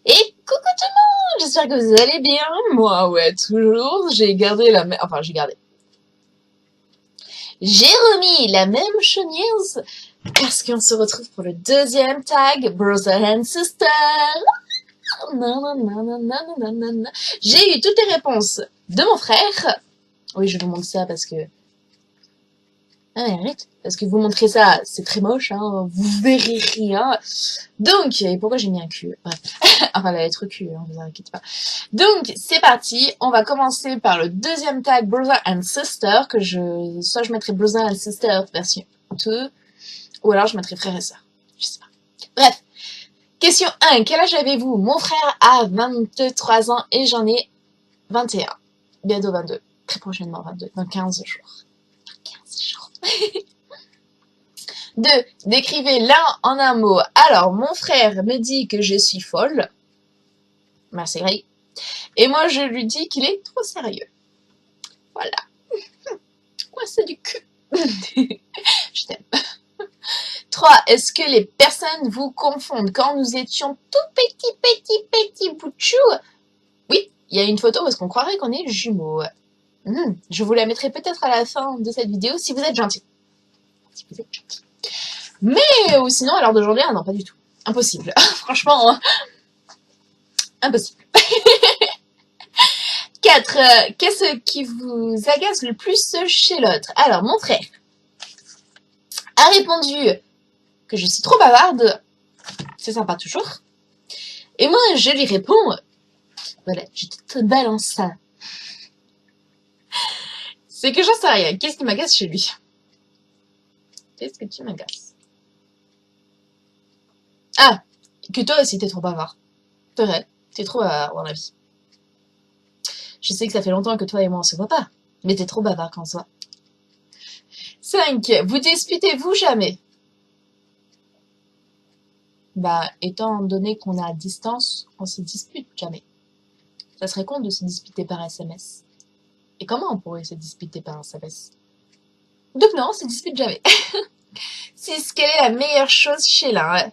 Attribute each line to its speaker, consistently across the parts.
Speaker 1: Et coucou tout le monde, j'espère que vous allez bien. Moi, ouais, toujours. J'ai gardé la même... Enfin, j'ai remis la même chemise parce qu'on se retrouve pour le deuxième tag, Brother and Sister. J'ai eu toutes les réponses de mon frère. Oui, je vous montre ça parce que... Ah, mais arrête, parce que vous montrez ça, c'est très moche, hein, vous verrez rien. Donc, et pourquoi j'ai mis un cul? Bref. Enfin, la lettre Q, hein, vous inquiétez pas. Donc, c'est parti. On va commencer par le deuxième tag Brother and Sister, soit je mettrai Brother and Sister version 2, ou alors je mettrai frère et sœur. Je sais pas. Bref. Question 1. Quel âge avez-vous? Mon frère a 23 ans et j'en ai 21. Bientôt 22. Très prochainement 22. Dans 15 jours. 15 jours. 2. Décrivez l'un en un mot. Alors, mon frère me dit que je suis folle. Bah, c'est vrai. Et moi, je lui dis qu'il est trop sérieux. Voilà. Moi, c'est du cul. Je t'aime. 3. Est-ce que les personnes vous confondent? Quand nous étions tout petit bout de chou. Oui, il y a une photo parce qu'on croirait qu'on est jumeaux. Je vous la mettrai peut-être à la fin de cette vidéo si vous êtes gentil. Si vous êtes gentil. Mais, ou sinon, à l'heure d'aujourd'hui, non, pas du tout. Impossible. Franchement, impossible. 4. Qu'est-ce qui vous agace le plus chez l'autre? Alors, mon frère a répondu que je suis trop bavarde. C'est sympa toujours. Et moi, je lui réponds, voilà, je te balance ça. C'est que j'en sais rien. Qu'est-ce qui m'agace chez lui? Qu'est-ce que tu m'agaces? Ah, que toi aussi t'es trop bavard. C'est vrai, t'es trop bavard, à mon avis. Je sais que ça fait longtemps que toi et moi on se voit pas, mais t'es trop bavard quand on se voit. 5. Vous disputez-vous jamais? Bah, étant donné qu'on est à distance, on se dispute jamais. Ça serait con de se disputer par SMS. Et comment on pourrait se disputer par SMS? Donc non, on se dispute jamais. 6. Quelle est la meilleure chose chez l'un?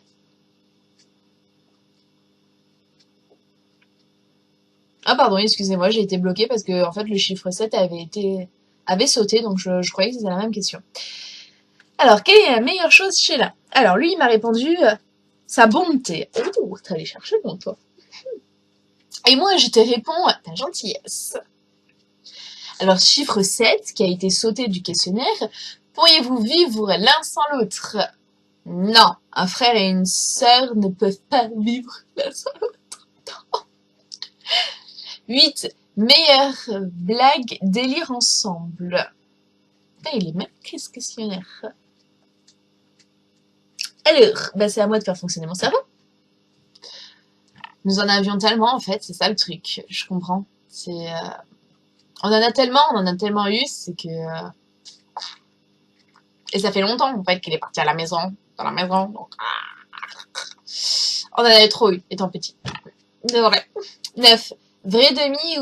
Speaker 1: Ah pardon, excusez-moi, j'ai été bloquée parce que en fait le chiffre 7 avait sauté, donc je croyais que c'était la même question. Alors, quelle est la meilleure chose chez l'un? Alors lui, il m'a répondu sa bonté. Oh, t'es allé chercher bon toi. Et moi, je te réponds ta gentillesse. Alors, chiffre 7, qui a été sauté du questionnaire, pourriez-vous vivre l'un sans l'autre? Non, un frère et une sœur ne peuvent pas vivre l'un sans l'autre. 8. Meilleure blague, délire ensemble. Putain, il est même qu'est-ce questionnaire. Alors, bah c'est à moi de faire fonctionner mon cerveau. Nous en avions tellement, en fait, c'est ça le truc. Je comprends. On en a tellement eu, c'est que... Et ça fait longtemps, en fait, qu'il est parti à la maison, dans la maison, donc... On en avait trop eu, étant petit. Désolé. 9. Vraie demi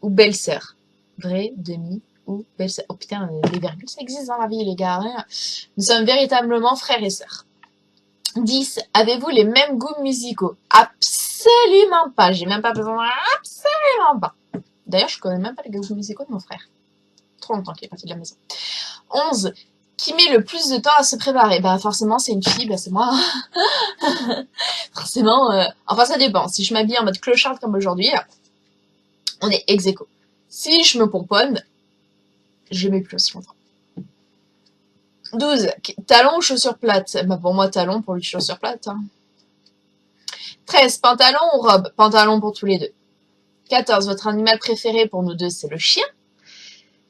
Speaker 1: ou belle-sœur? Vraie demi ou belle-sœur? Oh putain, les virgules, ça existe dans la vie, les gars. Hein. Nous sommes véritablement frères et sœurs. 10. Avez-vous les mêmes goûts musicaux? Absolument pas. J'ai même pas besoin. Absolument pas. D'ailleurs, je connais même pas les goûts musicaux de mon frère. Trop longtemps qu'il est parti de la maison. 11. Qui met le plus de temps à se préparer? Bah forcément, c'est une fille, bah c'est moi. Forcément, enfin ça dépend. Si je m'habille en mode clochard comme aujourd'hui, on est ex aequo. Si je me pomponne, je mets plus aussi longtemps. 12. Talons ou chaussures plates? Bah pour moi, talons, pour lui, chaussures plates. Hein. 13. Pantalon ou robe? Pantalon pour tous les deux. 14. Votre animal préféré pour nous deux, c'est le chien.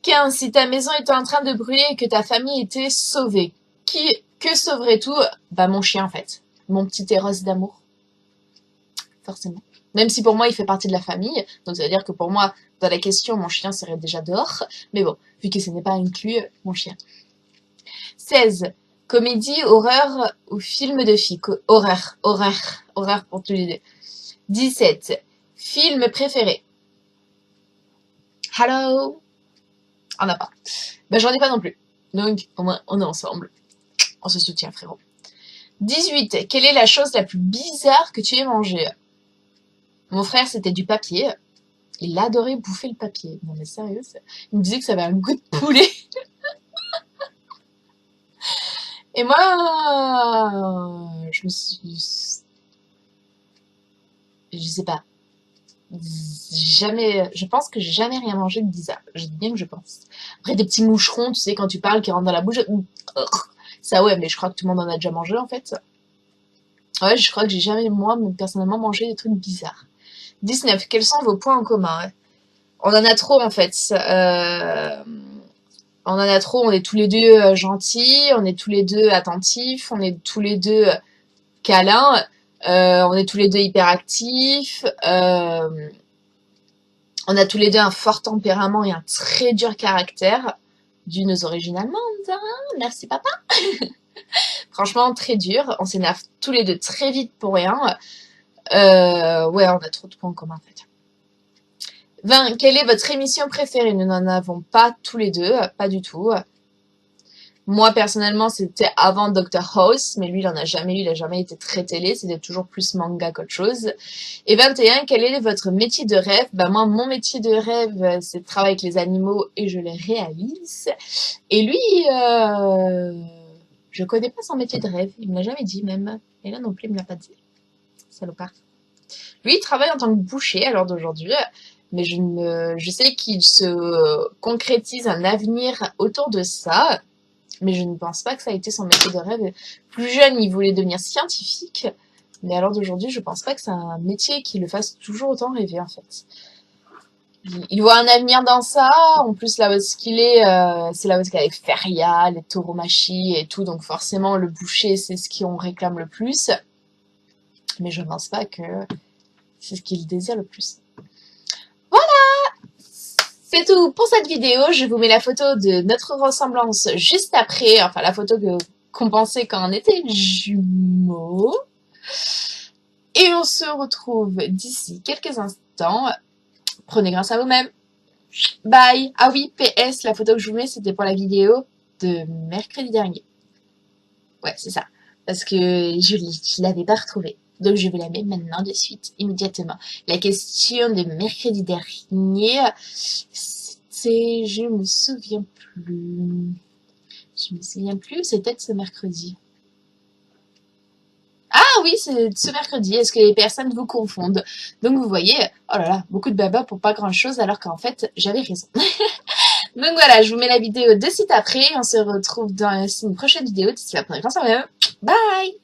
Speaker 1: 15. Si ta maison était en train de brûler et que ta famille était sauvée, que sauverais-tu? Bah mon chien en fait. Mon petit Eros d'amour. Forcément. Même si pour moi il fait partie de la famille, donc ça veut dire que pour moi, dans la question, mon chien serait déjà dehors. Mais bon, vu que ce n'est pas inclus, mon chien. 16. Comédie, horreur ou film de filles? Horreur pour tous les deux. 17. Film préféré? Hello? On n'a pas. Ben, j'en ai pas non plus. Donc, au moins, on est ensemble. On se soutient, frérot. 18. Quelle est la chose la plus bizarre que tu aies mangée? Mon frère, c'était du papier. Il adorait bouffer le papier. Non mais sérieux, il me disait que ça avait un goût de poulet. Et moi, je me suis... Je sais pas. Jamais... Je pense que j'ai jamais rien mangé de bizarre. Je dis bien que je pense. Après, des petits moucherons, tu sais, quand tu parles, qui rentrent dans la bouche. Ça, ouais, mais je crois que tout le monde en a déjà mangé, en fait. Ouais, je crois que j'ai jamais, moi, personnellement, mangé des trucs bizarres. 19. Quels sont vos points en commun? Ouais. On en a trop, en fait. On en a trop. On est tous les deux gentils. On est tous les deux attentifs. On est tous les deux câlins. On est tous les deux hyperactifs. On a tous les deux un fort tempérament et un très dur caractère. Dû nos origines allemandes, hein. Merci papa. Franchement, très dur. On s'énerve tous les deux très vite pour rien. Ouais, on a trop de points en commun, en fait. 20. Quelle est votre émission préférée? Nous n'en avons pas tous les deux, pas du tout. Moi, personnellement, c'était avant Dr House, mais lui, il en a jamais eu, il a jamais été très télé, c'était toujours plus manga qu'autre chose. Et 21. Quel est votre métier de rêve? Bah, moi, mon métier de rêve, c'est de travailler avec les animaux et je les réalise. Et lui, je connais pas son métier de rêve, il me l'a jamais dit même. Et là non plus, il me l'a pas dit. Salopard. Lui, il travaille en tant que boucher à l'heure d'aujourd'hui, mais je sais qu'il se concrétise un avenir autour de ça, mais je ne pense pas que ça a été son métier de rêve. Plus jeune, il voulait devenir scientifique, mais à l'heure d'aujourd'hui, je pense pas que c'est un métier qui le fasse toujours autant rêver, en fait. Il voit un avenir dans ça, en plus là où qu'il est, c'est là où il y a les férias, les tauromachie et tout, donc forcément le boucher c'est ce qu'on réclame le plus, mais je pense pas que c'est ce qu'il désire le plus. C'est tout pour cette vidéo, je vous mets la photo de notre ressemblance juste après, enfin la photo qu'on pensait quand on était jumeaux, et on se retrouve d'ici quelques instants. Prenez grâce à vous-même. Bye. Ah oui, PS, la photo que je vous mets, c'était pour la vidéo de mercredi dernier. Ouais, c'est ça. Parce que je l'avais pas retrouvée. Donc je vous la mets maintenant de suite, immédiatement. La question de mercredi dernier, c'était... Je me souviens plus. Je me souviens plus, c'est peut-être ce mercredi. Ah oui, c'est ce mercredi. Est-ce que les personnes vous confondent? Donc vous voyez, oh là là, beaucoup de baba pour pas grand-chose, alors qu'en fait, j'avais raison. Donc voilà, je vous mets la vidéo de suite après. On se retrouve dans une prochaine vidéo. D'ici là, prenez soin de vous. Bye!